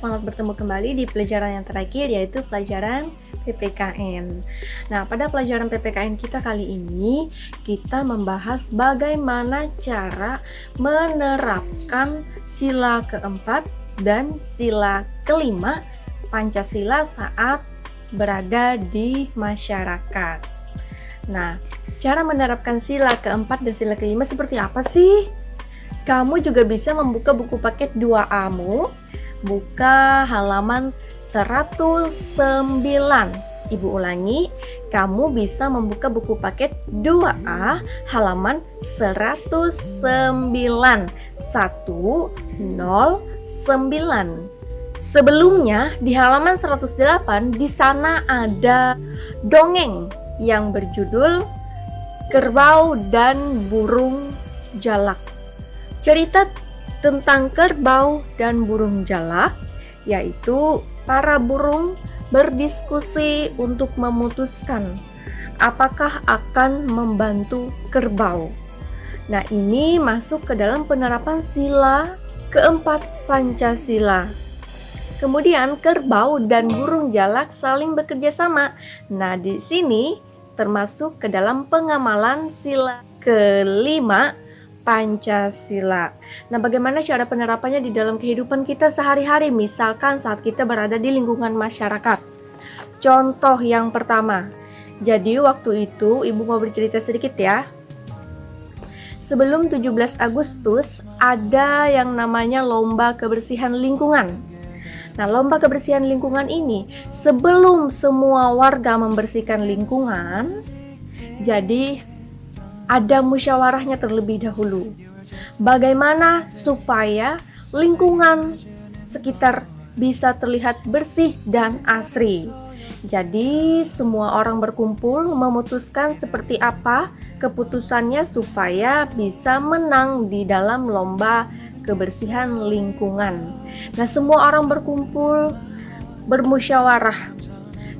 selamat bertemu kembali di pelajaran yang terakhir, yaitu pelajaran PPKN. Nah, pada pelajaran PPKN kita kali ini, kita membahas bagaimana cara menerapkan sila keempat dan sila kelima Pancasila saat berada di masyarakat. Nah, cara menerapkan sila keempat dan sila kelima seperti apa sih? Kamu juga bisa membuka buku paket 2A-mu, buka halaman 109. Ibu ulangi, kamu bisa membuka buku paket 2A halaman 109. 109. Sebelumnya di halaman 108 di sana ada dongeng yang berjudul Kerbau dan Burung Jalak. Cerita tentang kerbau dan burung jalak, yaitu para burung berdiskusi untuk memutuskan apakah akan membantu kerbau. Nah, ini masuk ke dalam penerapan sila keempat Pancasila. Kemudian kerbau dan burung jalak saling bekerja sama. Nah, di sini termasuk ke dalam pengamalan sila kelima Pancasila. Nah, bagaimana cara penerapannya di dalam kehidupan kita sehari-hari, misalkan saat kita berada di lingkungan masyarakat? Contoh yang pertama. Jadi waktu itu ibu mau bercerita sedikit ya. Sebelum 17 Agustus ada yang namanya lomba kebersihan lingkungan. Nah, lomba kebersihan lingkungan ini sebelum semua warga membersihkan lingkungan, jadi ada musyawarahnya terlebih dahulu. Bagaimana supaya lingkungan sekitar bisa terlihat bersih dan asri. Jadi semua orang berkumpul memutuskan seperti apa keputusannya supaya bisa menang di dalam lomba kebersihan lingkungan. Nah, semua orang berkumpul bermusyawarah.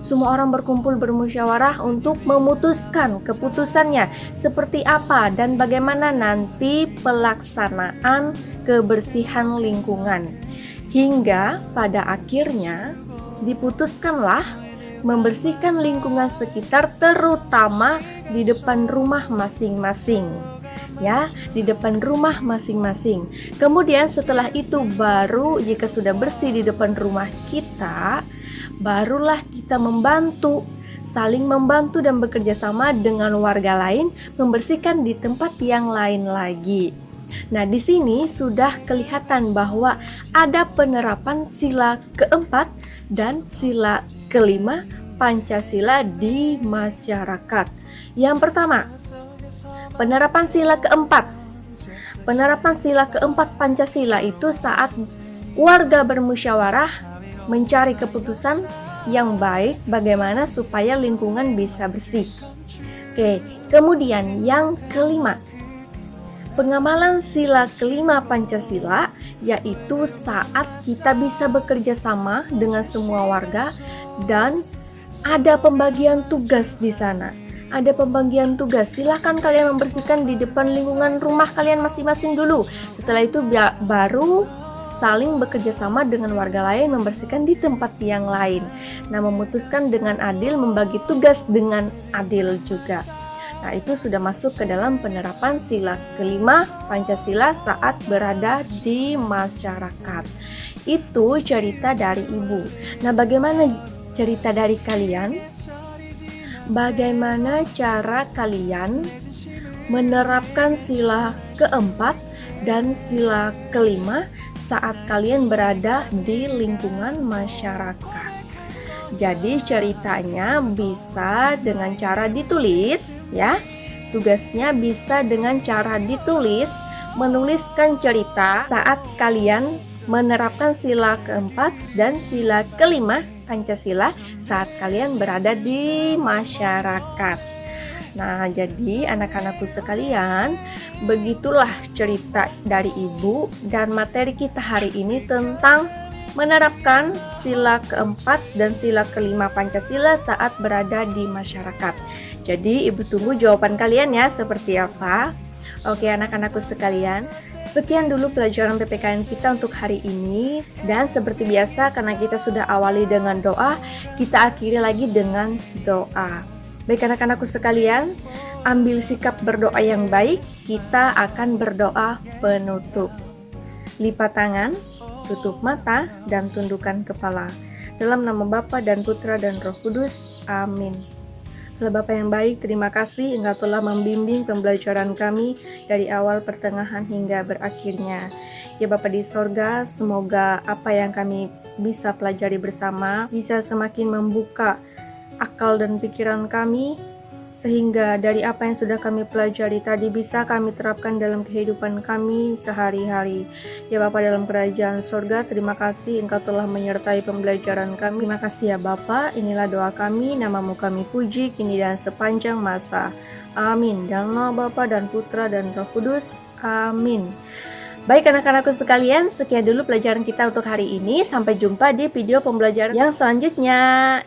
Semua orang berkumpul bermusyawarah untuk memutuskan keputusannya seperti apa dan bagaimana nanti pelaksanaan kebersihan lingkungan. Hingga pada akhirnya diputuskanlah membersihkan lingkungan sekitar, terutama di depan rumah masing-masing. Ya, di depan rumah masing-masing. Kemudian setelah itu baru jika sudah bersih di depan rumah kita, barulah kita saling membantu dan bekerja sama dengan warga lain membersihkan di tempat yang lain lagi. Nah, di sini sudah kelihatan bahwa ada penerapan sila keempat dan sila kelima Pancasila di masyarakat. Yang pertama, penerapan sila keempat. Penerapan sila keempat Pancasila itu saat warga bermusyawarah mencari keputusan yang baik bagaimana supaya lingkungan bisa bersih. Oke, kemudian yang kelima, pengamalan sila kelima Pancasila, yaitu saat kita bisa bekerja sama dengan semua warga dan ada pembagian tugas di sana. Ada pembagian tugas. Silahkan kalian membersihkan di depan lingkungan rumah kalian masing-masing dulu. Setelah itu baru saling bekerja sama dengan warga lain membersihkan di tempat yang lain. Nah, memutuskan dengan adil, membagi tugas dengan adil juga. Nah, itu sudah masuk ke dalam penerapan sila kelima Pancasila saat berada di masyarakat. Itu cerita dari ibu. Nah, bagaimana cerita dari kalian? Bagaimana cara kalian menerapkan sila keempat dan sila kelima saat kalian berada di lingkungan masyarakat? Jadi ceritanya bisa dengan cara ditulis ya. Tugasnya bisa dengan cara ditulis, menuliskan cerita saat kalian menerapkan sila keempat dan sila kelima Pancasila saat kalian berada di masyarakat. Nah, jadi anak-anakku sekalian, begitulah cerita dari ibu dan materi kita hari ini tentang menerapkan sila keempat dan sila kelima Pancasila saat berada di masyarakat. Jadi ibu tunggu jawaban kalian ya, seperti apa. Oke anak-anakku sekalian, Sekian dulu pelajaran PPKN kita untuk hari ini. Dan seperti biasa, karena kita sudah awali dengan doa, kita akhiri lagi dengan doa. Baik anak-anakku sekalian, ambil sikap berdoa yang baik. Kita akan berdoa penutup. Lipat tangan, tutup mata, dan tundukkan kepala. Dalam nama Bapa dan Putra dan Roh Kudus. Amin. Bapa yang baik, terima kasih Engkau telah membimbing pembelajaran kami dari awal, pertengahan, hingga berakhirnya. Ya Bapa di sorga, semoga apa yang kami bisa pelajari bersama bisa semakin membuka akal dan pikiran kami, sehingga dari apa yang sudah kami pelajari tadi bisa kami terapkan dalam kehidupan kami sehari-hari. Ya Bapa dalam kerajaan sorga, terima kasih Engkau telah menyertai pembelajaran kami. Terima kasih ya Bapa, inilah doa kami, namamu kami puji, kini dan sepanjang masa. Amin. Dalam nama Bapa dan Putra dan Roh Kudus. Amin. Baik anak-anakku sekalian, sekian dulu pelajaran kita untuk hari ini. Sampai jumpa di video pembelajaran yang selanjutnya.